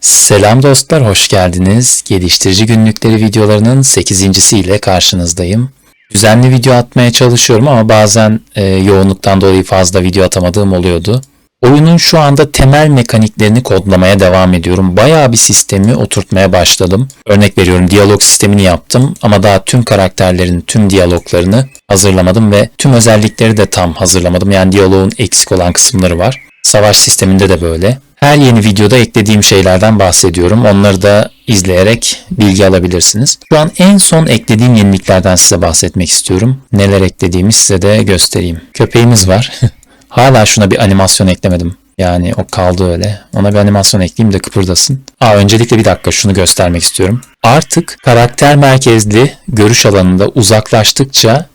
Selam dostlar, hoş geldiniz. Geliştirici günlükleri videolarının 8.'si ile karşınızdayım. Düzenli video atmaya çalışıyorum ama bazen yoğunluktan dolayı fazla video atamadığım oluyordu. Oyunun şu anda temel mekaniklerini kodlamaya devam ediyorum. Bayağı bir sistemi oturtmaya başladım. Örnek veriyorum, diyalog sistemini yaptım ama daha tüm karakterlerin tüm diyaloglarını hazırlamadım ve tüm özellikleri de tam hazırlamadım. Yani diyaloğun eksik olan kısımları var. Savaş sisteminde de böyle. Her yeni videoda eklediğim şeylerden bahsediyorum. Onları da izleyerek bilgi alabilirsiniz. Şu an en son eklediğim yeniliklerden size bahsetmek istiyorum. Neler eklediğimi size de göstereyim. Köpeğimiz var. Hala şuna bir animasyon eklemedim. Yani o kaldı öyle. Ona bir animasyon ekleyeyim de kıpırdasın. Öncelikle bir dakika şunu göstermek istiyorum. Artık karakter merkezli görüş alanında uzaklaştıkça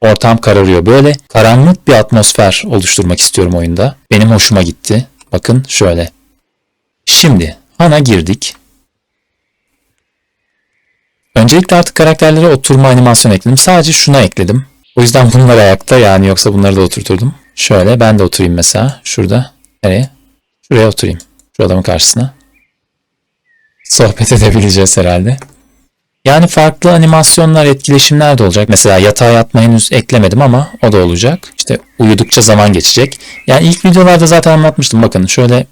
ortam kararıyor. Böyle karanlık bir atmosfer oluşturmak istiyorum oyunda. Benim hoşuma gitti. Bakın şöyle. Şimdi Han'a girdik. Öncelikle artık karakterlere oturma animasyon ekledim. Sadece şuna ekledim. O yüzden bunlar ayakta, yani yoksa bunları da oturturdum. Şöyle ben de oturayım mesela. Şurada. Nereye? Şuraya oturayım. Şu adamın karşısına. Sohbet edebileceğiz herhalde. Yani farklı animasyonlar, etkileşimler de olacak. Mesela yatağa yatma henüz eklemedim ama o da olacak. İşte uyudukça zaman geçecek. Yani ilk videolarda zaten anlatmıştım. Bakın şöyle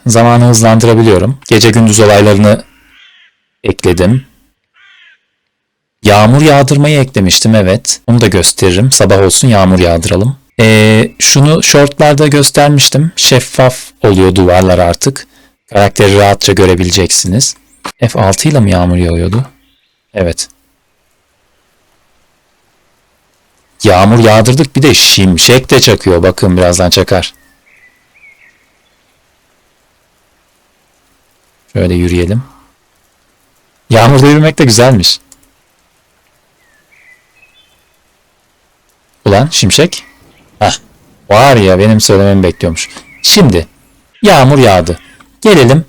zamanı hızlandırabiliyorum. Gece gündüz olaylarını ekledim. Yağmur yağdırmayı eklemiştim, evet. Onu da gösteririm. Sabah olsun yağmur yağdıralım. Şunu shortlarda göstermiştim. Şeffaf oluyor duvarlar artık. Karakteri rahatça görebileceksiniz. F6 ile mi yağmur yağıyordu? Evet. Yağmur yağdırdık, bir de şimşek de çakıyor. Bakın birazdan çakar. Şöyle yürüyelim. Yağmurda yürümek de güzelmiş. Ulan şimşek. Var ya, benim söylememi bekliyormuş. Şimdi yağmur yağdı. Gelelim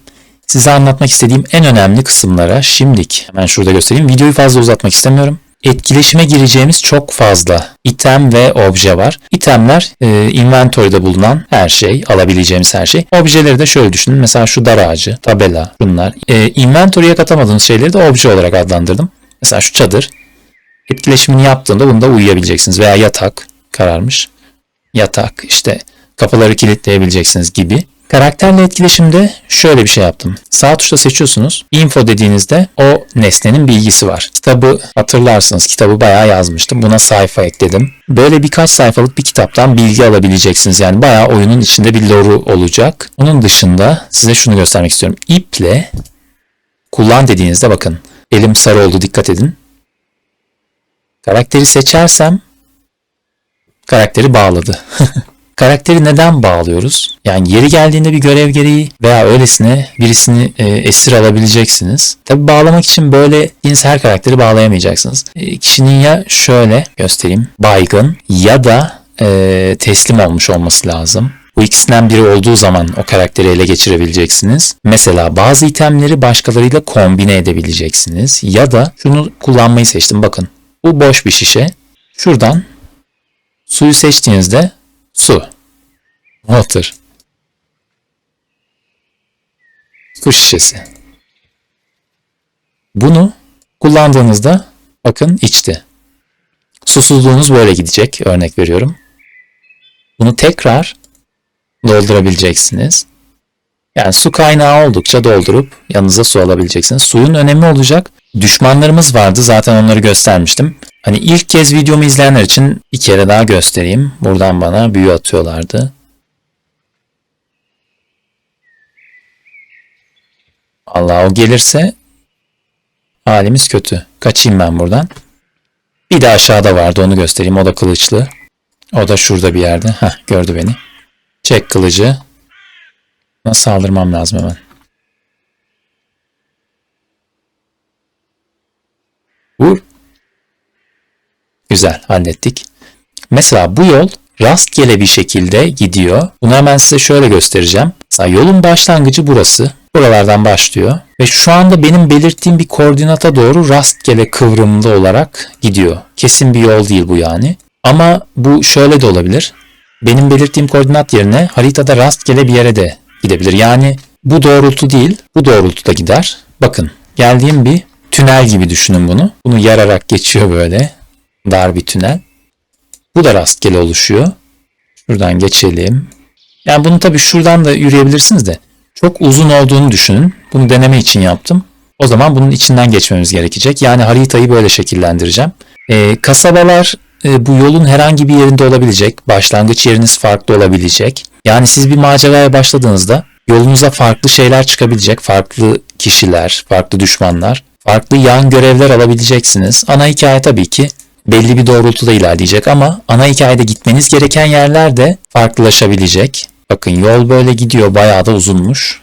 size anlatmak istediğim en önemli kısımlara. Şimdilik hemen şurada göstereyim. Videoyu fazla uzatmak istemiyorum. Etkileşime gireceğimiz çok fazla item ve obje var. İtemler inventory'de bulunan her şey, alabileceğimiz her şey. Objeleri de şöyle düşünün. Mesela şu dar ağacı, tabela, bunlar. Inventory'e katamadığınız şeyleri de obje olarak adlandırdım. Mesela şu çadır. Etkileşimini yaptığında bunda uyuyabileceksiniz. Veya yatak, kararmış. Yatak, işte kapıları kilitleyebileceksiniz gibi. Karakterle etkileşimde şöyle bir şey yaptım. Sağ tuşla seçiyorsunuz. Info dediğinizde o nesnenin bilgisi var. Kitabı hatırlarsınız. Kitabı bayağı yazmıştım. Buna sayfa ekledim. Böyle birkaç sayfalık bir kitaptan bilgi alabileceksiniz. Yani bayağı oyunun içinde bir lore'u olacak. Onun dışında size şunu göstermek istiyorum. İple kullan dediğinizde bakın. Elim sarı oldu, dikkat edin. Karakteri seçersem karakteri bağladı. Karakteri neden bağlıyoruz? Yani yeri geldiğinde bir görev gereği veya öylesine birisini esir alabileceksiniz. Tabi bağlamak için böyle her karakteri bağlayamayacaksınız. Kişinin ya şöyle göstereyim, baygın ya da teslim olmuş olması lazım. Bu ikisinden biri olduğu zaman o karakteri ele geçirebileceksiniz. Mesela bazı itemleri başkalarıyla kombine edebileceksiniz. Ya da şunu kullanmayı seçtim, bakın. Bu boş bir şişe. Şuradan suyu seçtiğinizde su. Water. Su şişesi. Bunu kullandığınızda bakın içti. Susuzluğunuz böyle gidecek. Örnek veriyorum. Bunu tekrar doldurabileceksiniz. Yani su kaynağı oldukça doldurup yanınıza su alabileceksiniz. Suyun önemi olacak. Düşmanlarımız vardı. Zaten onları göstermiştim. Hani ilk kez videomu izleyenler için bir kere daha göstereyim. Buradan bana büyü atıyorlardı. Allah, o gelirse halimiz kötü. Kaçayım ben buradan. Bir de aşağıda vardı, onu göstereyim. O da kılıçlı. O da şurada bir yerde. Gördü beni. Çek kılıcı. Nasıl saldırmam lazım hemen. Vur. Güzel, hallettik. Mesela bu yol rastgele bir şekilde gidiyor. Bunu hemen size şöyle göstereceğim. Mesela yolun başlangıcı burası. Buralardan başlıyor. Ve şu anda benim belirttiğim bir koordinata doğru rastgele kıvrımlı olarak gidiyor. Kesin bir yol değil bu yani. Ama bu şöyle de olabilir. Benim belirttiğim koordinat yerine haritada rastgele bir yere de gidebilir. Yani bu doğrultu değil, bu doğrultuda gider. Bakın, geldiğim bir tünel gibi düşünün bunu. Bunu yararak geçiyor böyle. Dar bir tünel. Bu da rastgele oluşuyor. Şuradan geçelim. Yani bunu tabii şuradan da yürüyebilirsiniz de çok uzun olduğunu düşünün. Bunu deneme için yaptım. O zaman bunun içinden geçmemiz gerekecek. Yani haritayı böyle şekillendireceğim. Kasabalar bu yolun herhangi bir yerinde olabilecek. Başlangıç yeriniz farklı olabilecek. Yani siz bir maceraya başladığınızda yolunuza farklı şeyler çıkabilecek. Farklı kişiler, farklı düşmanlar, farklı yan görevler alabileceksiniz. Ana hikaye tabii ki belli bir doğrultuda ilerleyecek ama ana hikayede gitmeniz gereken yerler de farklılaşabilecek. Bakın yol böyle gidiyor, bayağı da uzunmuş.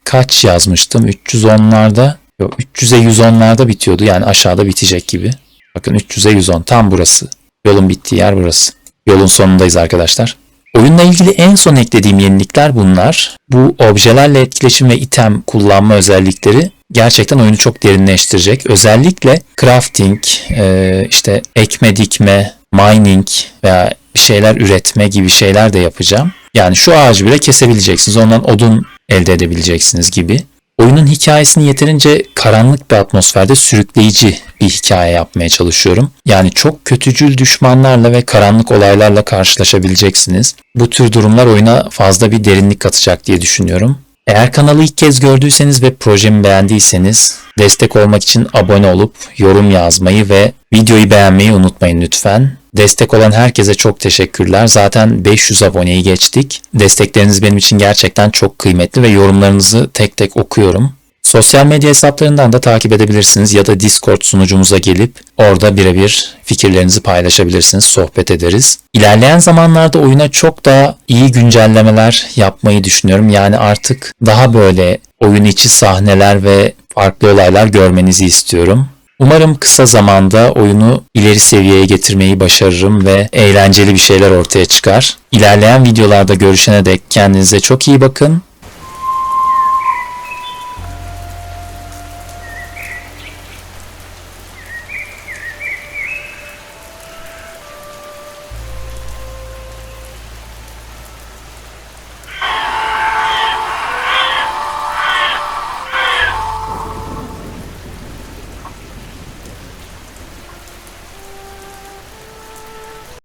Kaç yazmıştım? 310'larda, yok 300'e 110'larda bitiyordu. Yani aşağıda bitecek gibi. Bakın 300'e 110 tam burası. Yolun bittiği yer burası. Yolun sonundayız arkadaşlar. Oyunla ilgili en son eklediğim yenilikler bunlar. Bu objelerle etkileşim ve item kullanma özellikleri gerçekten oyunu çok derinleştirecek. Özellikle crafting, işte ekme dikme, mining veya bir şeyler üretme gibi şeyler de yapacağım. Yani şu ağacı bile kesebileceksiniz. Ondan odun elde edebileceksiniz gibi. Oyunun hikayesini yeterince karanlık bir atmosferde sürükleyici bir hikaye yapmaya çalışıyorum. Yani çok kötücül düşmanlarla ve karanlık olaylarla karşılaşabileceksiniz. Bu tür durumlar oyuna fazla bir derinlik katacak diye düşünüyorum. Eğer kanalı ilk kez gördüyseniz ve projemi beğendiyseniz destek olmak için abone olup yorum yazmayı ve videoyu beğenmeyi unutmayın lütfen. Destek olan herkese çok teşekkürler. Zaten 500 aboneyi geçtik. Destekleriniz benim için gerçekten çok kıymetli ve yorumlarınızı tek tek okuyorum. Sosyal medya hesaplarından da takip edebilirsiniz ya da Discord sunucumuza gelip orada birebir fikirlerinizi paylaşabilirsiniz, sohbet ederiz. İlerleyen zamanlarda oyuna çok daha iyi güncellemeler yapmayı düşünüyorum. Yani artık daha böyle oyun içi sahneler ve farklı olaylar görmenizi istiyorum. Umarım kısa zamanda oyunu ileri seviyeye getirmeyi başarırım ve eğlenceli bir şeyler ortaya çıkar. İlerleyen videolarda görüşene dek kendinize çok iyi bakın.